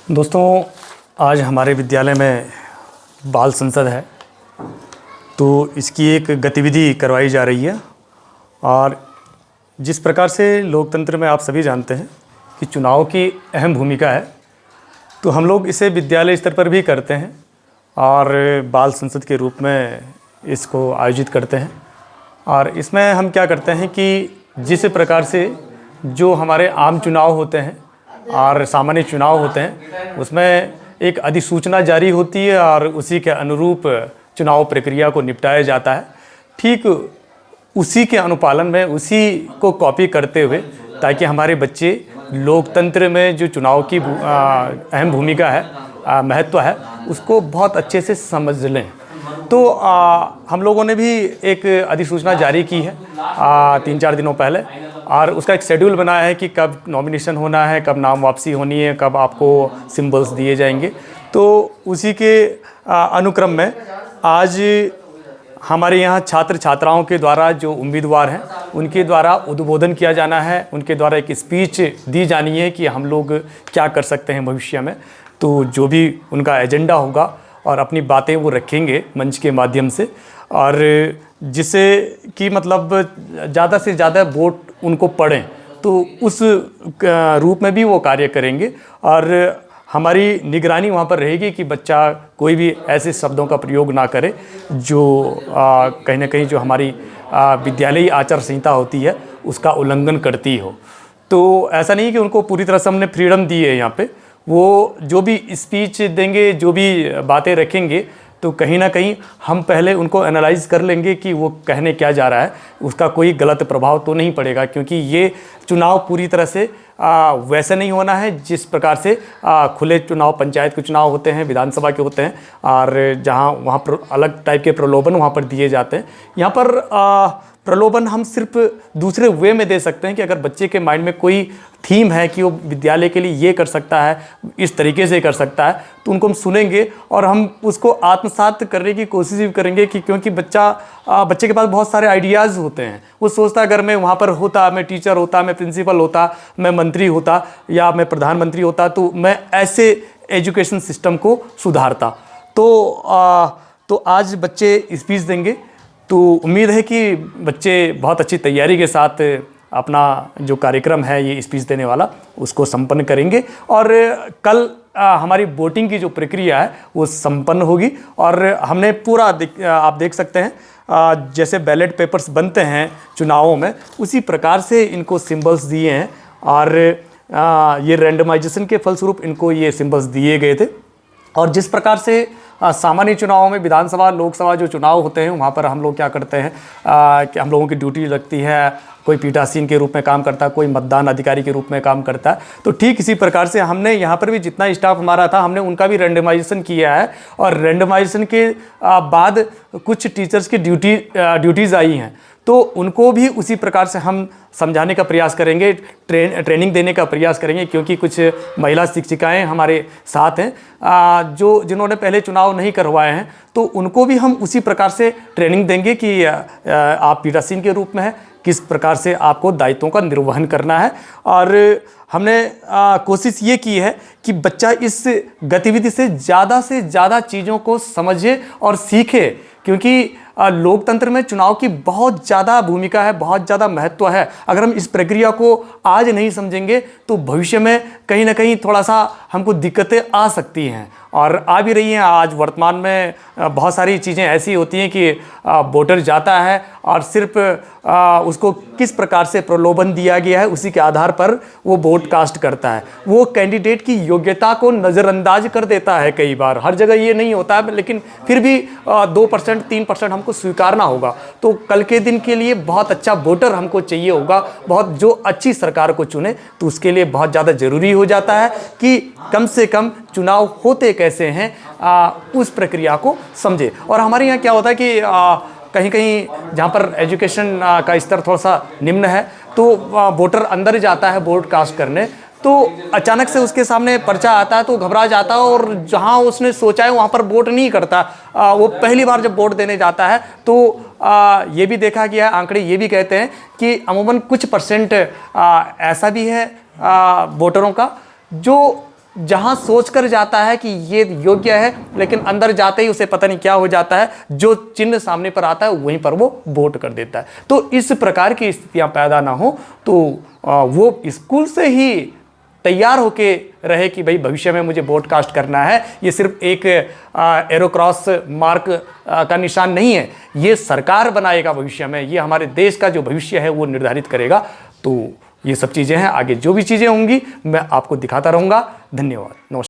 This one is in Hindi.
दोस्तों, आज हमारे विद्यालय में बाल संसद है, तो इसकी एक गतिविधि करवाई जा रही है। और जिस प्रकार से लोकतंत्र में आप सभी जानते हैं कि चुनाव की अहम भूमिका है, तो हम लोग इसे विद्यालय स्तर पर भी करते हैं और बाल संसद के रूप में इसको आयोजित करते हैं। और इसमें हम क्या करते हैं कि जिस प्रकार से जो हमारे आम चुनाव होते हैं और सामान्य चुनाव होते हैं, उसमें एक अधिसूचना जारी होती है और उसी के अनुरूप चुनाव प्रक्रिया को निपटाया जाता है। ठीक उसी के अनुपालन में, उसी को कॉपी करते हुए, ताकि हमारे बच्चे लोकतंत्र में जो चुनाव की अहम भूमिका है, महत्व है, उसको बहुत अच्छे से समझ लें। तो हम लोगों ने भी एक अधिसूचना जारी की है 3-4 दिनों पहले, और उसका एक शेड्यूल बनाया है कि कब नॉमिनेशन होना है, कब नाम वापसी होनी है, कब आपको सिंबल्स दिए जाएंगे। तो उसी के अनुक्रम में आज हमारे यहाँ छात्र छात्राओं के द्वारा जो उम्मीदवार हैं, उनके द्वारा उद्बोधन किया जाना है, उनके द्वारा एक स्पीच दी जानी है कि हम लोग क्या कर सकते हैं भविष्य में। तो जो भी उनका एजेंडा होगा और अपनी बातें वो रखेंगे मंच के माध्यम से, और जिससे कि मतलब ज़्यादा से ज़्यादा वोट उनको पड़ें, तो उस रूप में भी वो कार्य करेंगे। और हमारी निगरानी वहाँ पर रहेगी कि बच्चा कोई भी ऐसे शब्दों का प्रयोग ना करे जो कहीं ना कहीं जो हमारी विद्यालयी आचार संहिता होती है उसका उल्लंघन करती हो। तो ऐसा नहीं कि उनको पूरी तरह से हमने फ्रीडम दी है। यहाँ पे वो जो भी स्पीच देंगे, जो भी बातें रखेंगे, तो कहीं ना कहीं हम पहले उनको एनालाइज कर लेंगे कि वो कहने क्या जा रहा है, उसका कोई गलत प्रभाव तो नहीं पड़ेगा। क्योंकि ये चुनाव पूरी तरह से वैसे नहीं होना है जिस प्रकार से खुले चुनाव, पंचायत के चुनाव होते हैं, विधानसभा के होते हैं, और जहाँ वहाँ पर अलग टाइप के प्रलोभन वहाँ पर दिए जाते हैं। यहाँ पर प्रलोभन हम सिर्फ दूसरे वे में दे सकते हैं कि अगर बच्चे के माइंड में कोई थीम है कि वो विद्यालय के लिए ये कर सकता है, इस तरीके से कर सकता है, तो उनको हम सुनेंगे और हम उसको आत्मसात करने की कोशिश भी करेंगे। कि क्योंकि बच्चे के पास बहुत सारे आइडियाज़ होते हैं। वो सोचता है अगर मैं वहाँ पर होता, मैं टीचर होता, मैं प्रिंसिपल होता, मैं मंत्री होता या मैं प्रधानमंत्री होता, तो मैं ऐसे एजुकेशन सिस्टम को सुधारता। तो आज बच्चे स्पीच देंगे, तो उम्मीद है कि बच्चे बहुत अच्छी तैयारी के साथ अपना जो कार्यक्रम है, ये स्पीच देने वाला, उसको संपन्न करेंगे। और कल हमारी वोटिंग की जो प्रक्रिया है वो संपन्न होगी। और हमने पूरा आप देख सकते हैं जैसे बैलेट पेपर्स बनते हैं चुनावों में, उसी प्रकार से इनको सिंबल्स दिए हैं। और ये रैंडमाइजेशन के फलस्वरूप इनको ये सिंबल्स दिए गए थे। और जिस प्रकार से सामान्य चुनावों में, विधानसभा, लोकसभा जो चुनाव होते हैं, वहाँ पर हम लोग क्या करते हैं कि हम लोगों की ड्यूटी लगती है, कोई पीठासीन के रूप में काम करता है, कोई मतदान अधिकारी के रूप में काम करता है। तो ठीक इसी प्रकार से हमने यहाँ पर भी जितना स्टाफ हमारा था, हमने उनका भी रैंडमाइजेशन किया है। और रैंडमाइजेशन के बाद कुछ टीचर्स की ड्यूटीज़ आई हैं, तो उनको भी उसी प्रकार से हम समझाने का प्रयास करेंगे, ट्रेनिंग देने का प्रयास करेंगे। क्योंकि कुछ महिला शिक्षिकाएं हमारे साथ हैं जिन्होंने पहले चुनाव नहीं करवाए हैं, तो उनको भी हम उसी प्रकार से ट्रेनिंग देंगे कि आप पीठासीन के रूप में हैं, किस प्रकार से आपको दायित्वों का निर्वहन करना है। और हमने कोशिश ये की है कि बच्चा इस गतिविधि से ज़्यादा चीज़ों को समझे और सीखे। क्योंकि लोकतंत्र में चुनाव की बहुत ज़्यादा भूमिका है, बहुत ज़्यादा महत्व है। अगर हम इस प्रक्रिया को आज नहीं समझेंगे तो भविष्य में कहीं ना कहीं थोड़ा सा हमको दिक्कतें आ सकती हैं, और आ भी रही हैं। आज वर्तमान में बहुत सारी चीज़ें ऐसी होती हैं कि वोटर जाता है और सिर्फ उसको किस प्रकार से प्रलोभन दिया गया है, उसी के आधार पर वो वोट कास्ट करता है। वो कैंडिडेट की योग्यता को नज़रअंदाज कर देता है। कई बार, हर जगह ये नहीं होता है, लेकिन फिर भी 2%, 3% हमको स्वीकारना होगा। तो कल के दिन के लिए बहुत अच्छा वोटर हमको चाहिए होगा, बहुत जो अच्छी सरकार को चुने। तो उसके लिए बहुत ज़्यादा ज़रूरी हो जाता है कि कम से कम चुनाव होते कैसे हैं, उस प्रक्रिया को समझे। और हमारे यहाँ क्या होता है कि कहीं कहीं जहाँ पर एजुकेशन का स्तर थोड़ा सा निम्न है, तो वोटर अंदर जाता है वोट कास्ट करने, तो अचानक से उसके सामने पर्चा आता है तो घबरा जाता है, और जहाँ उसने सोचा है वहाँ पर वोट नहीं करता। वो पहली बार जब वोट देने जाता है तो ये भी देखा गया, आंकड़े ये भी कहते हैं कि अमूमन कुछ % ऐसा भी है वोटरों का जो जहां सोचकर जाता है कि ये योग्य है, लेकिन अंदर जाते ही उसे पता नहीं क्या हो जाता है, जो चिन्ह सामने पर आता है वहीं पर वो वोट कर देता है। तो इस प्रकार की स्थितियां पैदा ना हो, तो वो स्कूल से ही तैयार होके रहे कि भाई भविष्य में मुझे वोट कास्ट करना है। ये सिर्फ एक एरो क्रॉस मार्क का निशान नहीं है, ये सरकार बनाएगा भविष्य में, ये हमारे देश का जो भविष्य है वो निर्धारित करेगा। तो ये सब चीज़ें हैं, आगे जो भी चीज़ें होंगी मैं आपको दिखाता रहूँगा। धन्यवाद, नमस्कार।